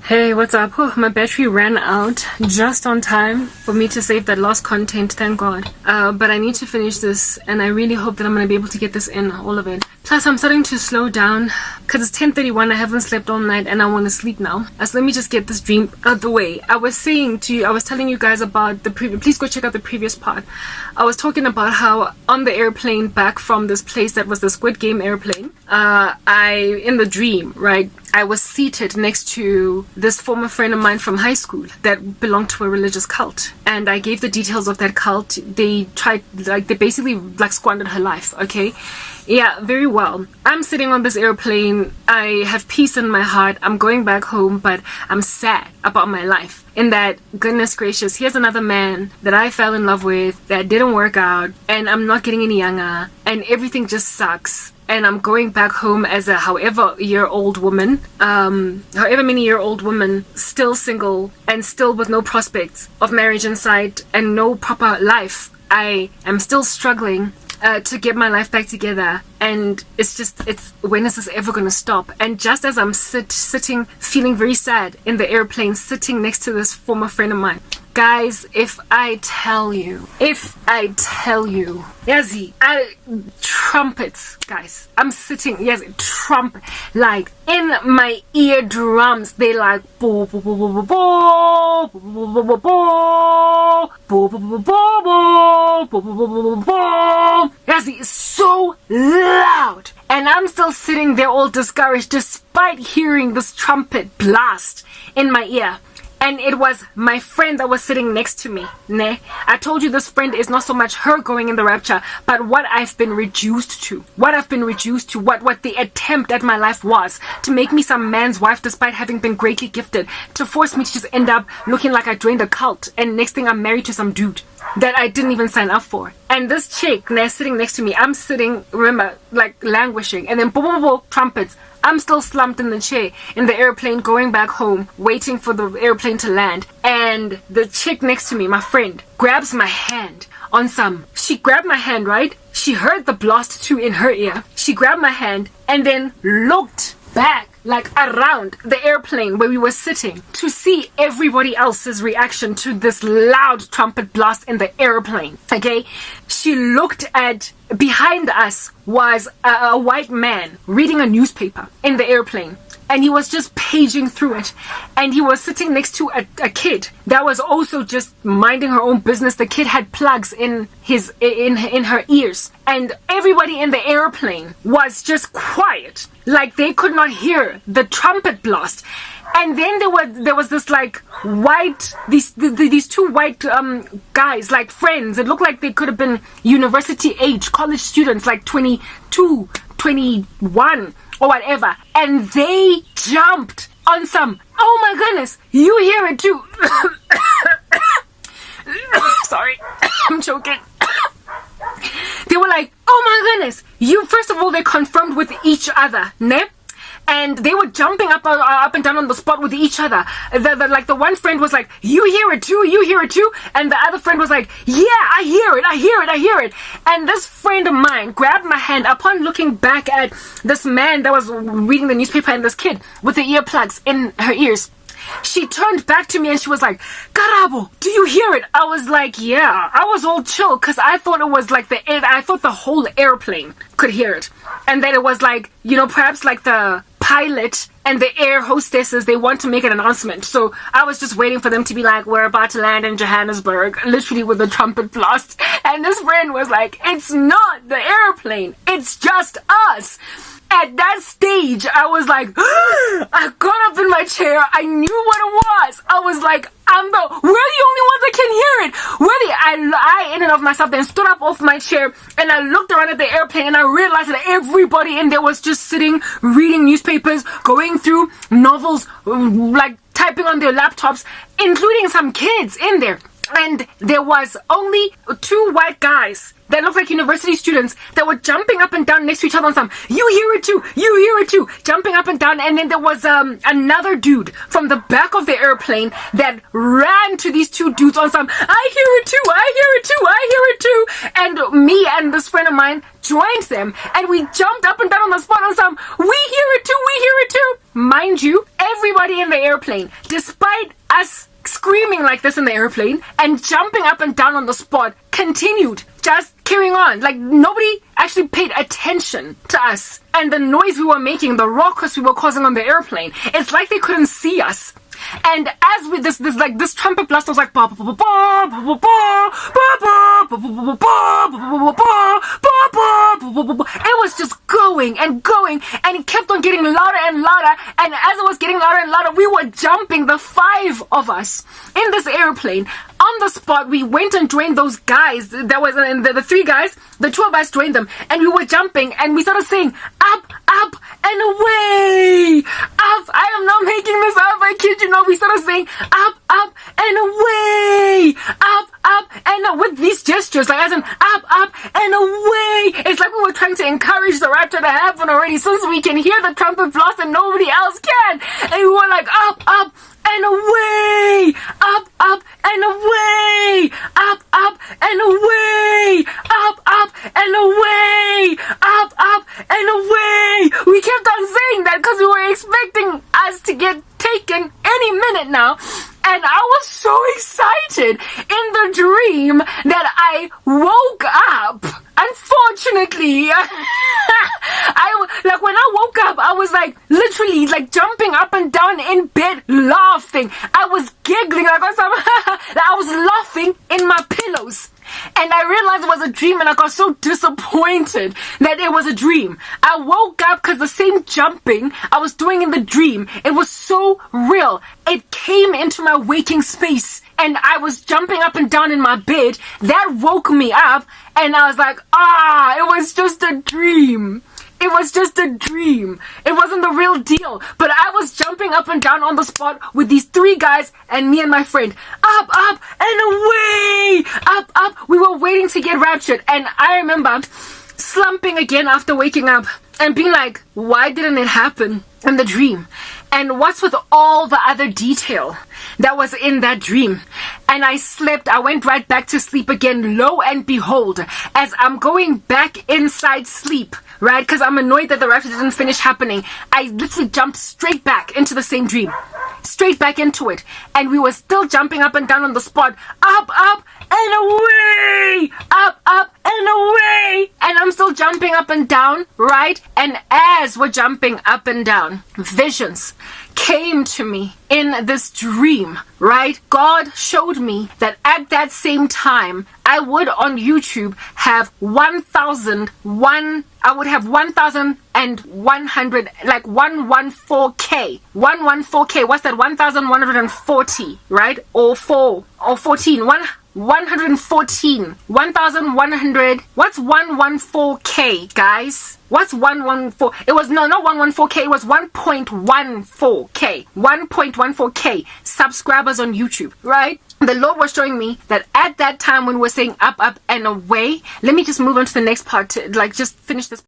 Hey, what's up? Whew, my battery ran out just on time for me to save that lost content, thank God. But I need to finish this, and I really hope that I'm going to be able to get this in, all of it. Plus, I'm starting to slow down because it's 10:31. I haven't slept all night, and I want to sleep now. So let me just get this dream out of the way. I was telling you guys about the previous. Please go check out the previous part. I was talking about how on the airplane back from this place that was the Squid Game airplane, in the dream, right? I was seated next to this former friend of mine from high school that belonged to a religious cult. And I gave the details of that cult. They basically squandered her life, okay? Yeah, very well. I'm sitting on this airplane. I have peace in my heart. I'm going back home, but I'm sad about my life. In that, goodness gracious, here's another man that I fell in love with that didn't work out, and I'm not getting any younger, and everything just sucks. And I'm going back home as a however many year old woman, still single and still with no prospects of marriage in sight and no proper life. I am still struggling to get my life back together, and it's when is this ever gonna stop? And just as I'm sitting feeling very sad in the airplane, sitting next to this former friend of mine, guys, if I tell you, Yazi, trumpets, guys, I'm sitting, Yazi, trumpet, like in my eardrums, they like bo bo bo bo bo bo bo bo bo bo bo bo bo bo bo. Yazi, it's so loud, and I'm still sitting there all discouraged despite hearing this trumpet blast in my ear. And it was my friend that was sitting next to me. Ne? I told you this friend is not so much her going in the rapture, but what I've been reduced to. What the attempt at my life was. To make me some man's wife despite having been greatly gifted. To force me to just end up looking like I joined a cult. And next thing I'm married to some dude that I didn't even sign up for. And this chick sitting next to me, I'm sitting, remember, like languishing. And then boom, boom, boom, trumpets. I'm still slumped in the chair in the airplane going back home, waiting for the airplane to land. And the chick next to me, my friend, grabs my hand on some. She grabbed my hand, right? She heard the blast too in her ear. She grabbed my hand and then looked back, like around the airplane where we were sitting, to see everybody else's reaction to this loud trumpet blast in the airplane. Okay? She looked at, behind us was a white man reading a newspaper in the airplane. And he was just paging through it. And he was sitting next to a kid that was also just minding her own business. The kid had plugs in her ears. And everybody in the airplane was just quiet. Like they could not hear the trumpet blast. And then there was this like these two white guys, like friends. It looked like they could have been university age, college students, like 22, 21 or whatever. And they jumped on some, oh my goodness, you hear it too. Sorry, I'm choking. They were like, oh my goodness, first of all, they confirmed with each other, ne? And they were jumping up and down on the spot with each other. The one friend was like, you hear it too? And the other friend was like, yeah, I hear it. And this friend of mine grabbed my hand upon looking back at this man that was reading the newspaper and this kid with the earplugs in her ears. She turned back to me and she was like, Karabo, do you hear it? I was like, yeah. I was all chill because I thought it was like I thought the whole airplane could hear it. And then it was like, perhaps like the pilot and the air hostesses, they want to make an announcement. So I was just waiting for them to be like, we're about to land in Johannesburg, literally with a trumpet blast. And this friend was like, it's not the airplane, it's just us. At that stage, I was like, I got up in my chair. I knew what it was. I was like, we're the only ones that can hear it. I in and of myself then stood up off my chair and I looked around at the airplane and I realized that everybody in there was just sitting, reading newspapers, going through novels, like typing on their laptops, including some kids in there. And there was only 2 white guys that looked like university students that were jumping up and down next to each other on some, you hear it too, you hear it too, jumping up and down. And then there was another dude from the back of the airplane that ran to these 2 dudes on some, I hear it too, I hear it too, I hear it too. And me and this friend of mine joined them, and we jumped up and down on the spot on some, we hear it too, we hear it too. Mind you, everybody in the airplane, despite us screaming like this in the airplane and jumping up and down on the spot, continued just carrying on. Like, nobody actually paid attention to us and the noise we were making, the ruckus we were causing on the airplane. It's like they couldn't see us. And as with this trumpet blast was like, it was just going and going, and it kept on getting louder and louder. And as it was getting louder and louder, we were jumping, the 5 of us in this airplane. On the spot, we went and joined those guys. That was the 3 guys. The 2 of us joined them, and we were jumping, and we started saying, up, up, and away. Up. I am not making this up. I kid you not. We started saying, up, up, and away. Up, and with these gestures, like as in, up, and away. It's like we were trying to encourage the rapture to happen already, since we can hear the trumpet blast and nobody else can. And we were like, up, and away, up, and away, up, and away, up, and away, up, and away. We kept on saying that because we were expecting us to get taken any minute now. And I was so excited in the dream that I woke up. Unfortunately, when I woke up, I was like literally like jumping up and down in bed, laughing. I was giggling like I was laughing in my pillows. And I realized it was a dream, and I got so disappointed that it was a dream. I woke up because the same jumping I was doing in the dream, it was so real. It came into my waking space, and I was jumping up and down in my bed. That woke me up, and I was like, it was just a dream. It was just a dream. It wasn't the real deal. But I was jumping up and down on the spot with these 3 guys and me and my friend. Up, and away. Up. We were waiting to get raptured. And I remember slumping again after waking up and being like, why didn't it happen in the dream? And what's with all the other detail that was in that dream? And I slept. I went right back to sleep again. Lo and behold, as I'm going back inside sleep, right? Because I'm annoyed that the rapture didn't finish happening. I literally jumped straight back into the same dream. Straight back into it. And we were still jumping up and down on the spot. Up, and away. Up, and away. And I'm still jumping up and down, right? And as we're jumping up and down, visions came to me in this dream, right? God showed me that at that same time, I would on YouTube have 1,100, like 114K. 114K, what's that? 1,140, right? Or 14. 114. 1,100. What's 114K, guys? What's 114? It was not 114K. It was 1.14K. 1.14K subscribers on YouTube, right? The Lord was showing me that at that time when we're saying up, and away. Let me just move on to the next part to just finish this.